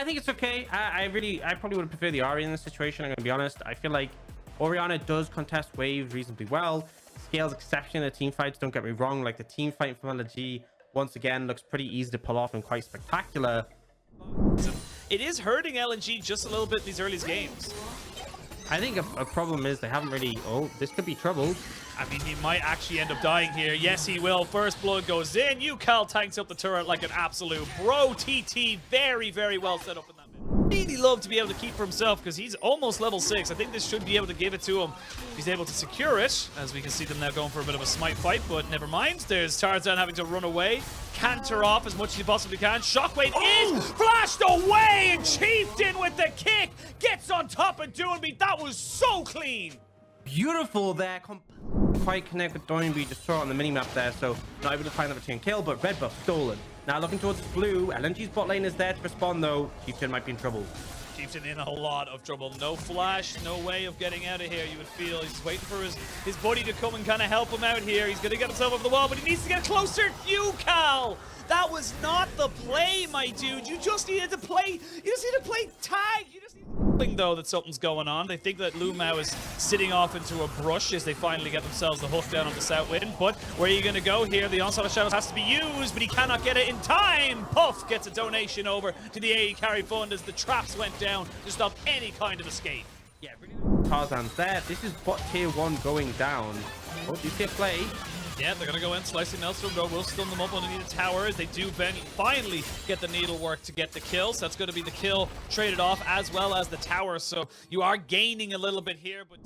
I think it's okay. I probably would prefer the Ari in this situation. I'm gonna be honest. I feel like Orianna does contest waves reasonably well. Scales exception in the team fights, don't get me wrong. Like the team fight from LNG once again looks pretty easy to pull off and quite spectacular. It is hurting LNG just a little bit in these early games. I think a problem is they haven't really... Oh, this could be trouble. I mean, he might actually end up dying here. Yes, he will. First blood goes in. Cal tanks up the turret like an absolute bro. TT very, very well set up in that mid. Really love to be able to keep for himself because he's almost level 6. I think this should be able to give it to him. He's able to secure it, as we can see them now going for a bit of a smite fight, but never mind. There's Tarzan having to run away. Canter off as much as he possibly can. Shockwave is flashed away, and Chieftain with the kick gets on top of Doinby. That was so clean. Beautiful there. Quite connect with Doinby, just saw it on the minimap there, so not able to find the return kill, but red buff stolen. Now looking towards blue. LNG's bot lane is there to respond though. Chieftain might be in trouble. Chieftain in a lot of trouble. No flash, no way of getting out of here, you would feel. He's waiting for his buddy to come and kind of help him out here. He's going to get himself over the wall, but he needs to get closer. Cal! That was not the play, my dude. You just needed to play. You just need to play tag. You just need to... though that something's going on. They think that Lumao is sitting off into a brush as they finally get themselves the hook down on the south wind. But where are you going to go here? The onslaught of shadows has to be used, but he cannot get it in time. Puff gets a donation over to the AE carry fund as the traps went down to stop any kind of escape. Yeah, Tarzan's there. This is bot tier 1 going down. Oh, you see a play. Yeah, they're going to go in, slicing Maelstrom, though, will stun them up underneath the tower as they do finally get the needlework to get the kill. So that's going to be the kill traded off as well as the tower. So you are gaining a little bit here, but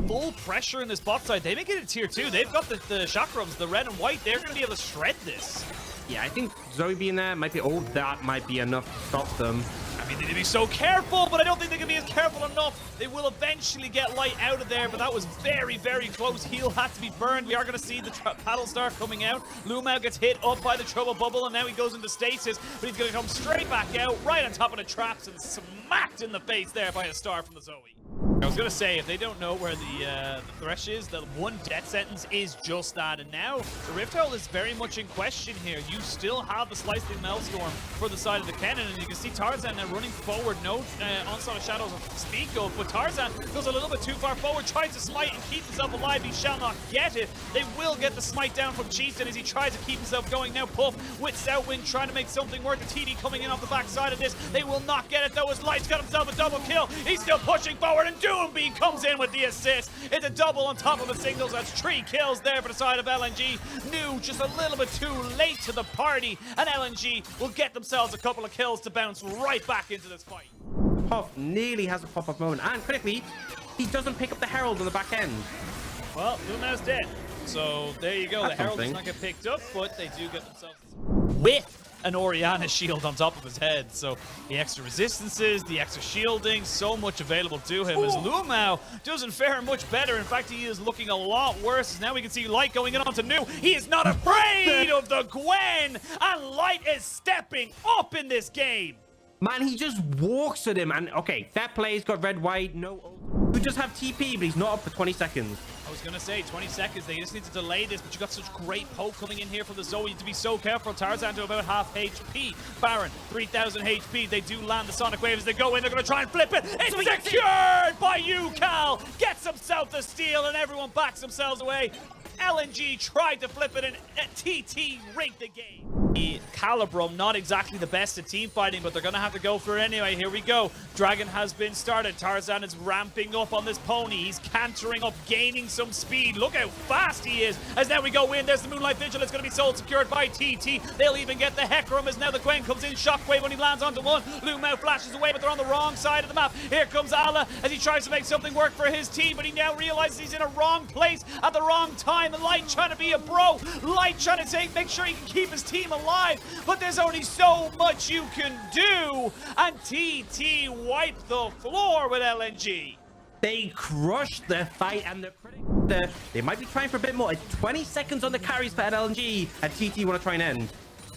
full pressure in this bot side. They make it a tier 2. They've got the chakrams, the red and white. They're going to be able to shred this. Yeah, I think Zoe being there might be... Oh, that might be enough to stop them. I mean, they need to be so careful, but I don't think they can be as careful enough. They will eventually get light out of there, but that was very, very close. Heal had to be burned. We are going to see the paddle star coming out. Lumao gets hit up by the trouble bubble, and now he goes into stasis, but he's going to come straight back out, right on top of the traps, and smacked in the face there by a star from the Zoe. I was going to say, if they don't know where the Thresh is, the one death sentence is just that. And now, the Rift Herald is very much in question here. You still have the Slicing Maelstrom for the side of the cannon, and you can see Tarzan now running forward. No onslaught of shadows of speak of, but Tarzan goes a little bit too far forward, tries to smite and keep himself alive. He shall not get it. They will get the smite down from Chieftain as he tries to keep himself going. Now Puff with Southwind trying to make something work. The TD coming in off the back side of this. They will not get it, though, as Light's got himself a double kill. He's still pushing forward, and Doinby comes in with the assist. It's a double on top of the singles. That's 3 kills there for the side of LNG. New just a little bit too late to the party, and LNG will get themselves a couple of kills to bounce right back into this fight. Puff nearly has a pop-up moment, and critically, he doesn't pick up the Herald on the back end. Well, Lumao's dead. So there you go. The Herald does not get picked up, but they do get themselves with an Orianna shield on top of his head. So the extra resistances, the extra shielding, so much available to him. As Lumao doesn't fare much better. In fact, he is looking a lot worse. Now we can see Light going in onto New. He is not afraid of the Gwen, and Light is stepping up in this game. Man, he just walks at him, and okay, that play, he's got red, white, no ult. We just have TP, but he's not up for 20 seconds. I was going to say 20 seconds. They just need to delay this, but you got such great poke coming in here from the Zoe. You need to be so careful. Tarzan to about half HP. Baron, 3,000 HP. They do land the Sonic Wave as they go in. They're going to try and flip it. It's secured by Cal. Gets himself the steal, and everyone backs themselves away. LNG tried to flip it, and TT rigged the game. Calibrum, not exactly the best at team fighting, but they're going to have to go for it anyway. Here we go. Dragon has been started. Tarzan is ramping up on this pony. He's cantering up, gaining some speed. Look how fast he is. As now we go in. There's the Moonlight Vigil. It's going to be soul secured by TT. They'll even get the Hecarim as now the Gwen comes in. Shockwave when he lands onto one. Lumao flashes away, but they're on the wrong side of the map. Here comes Ala as he tries to make something work for his team, but he now realizes he's in a wrong place at the wrong time. The Light trying to be a bro. Light trying to make sure he can keep his team alive, but there's only so much you can do, and TT wiped the floor with LNG. They crushed the fight, and they might be trying for a bit more. It's 20 seconds on the carries for LNG, and TT want to try and end.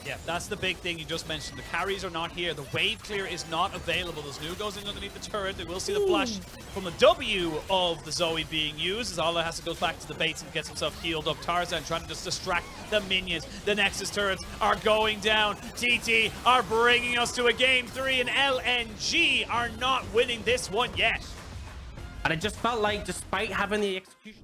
Yeah, that's the big thing you just mentioned. The carries are not here. The wave clear is not available. There's new goes in underneath the turret. They will see the flash from the W of the Zoe being used as Ala has to go back to the base and gets himself healed up. Tarzan trying to just distract the minions. The Nexus turrets are going down. TT are bringing us to a game 3, and LNG are not winning this one yet. And it just felt like, despite having the execution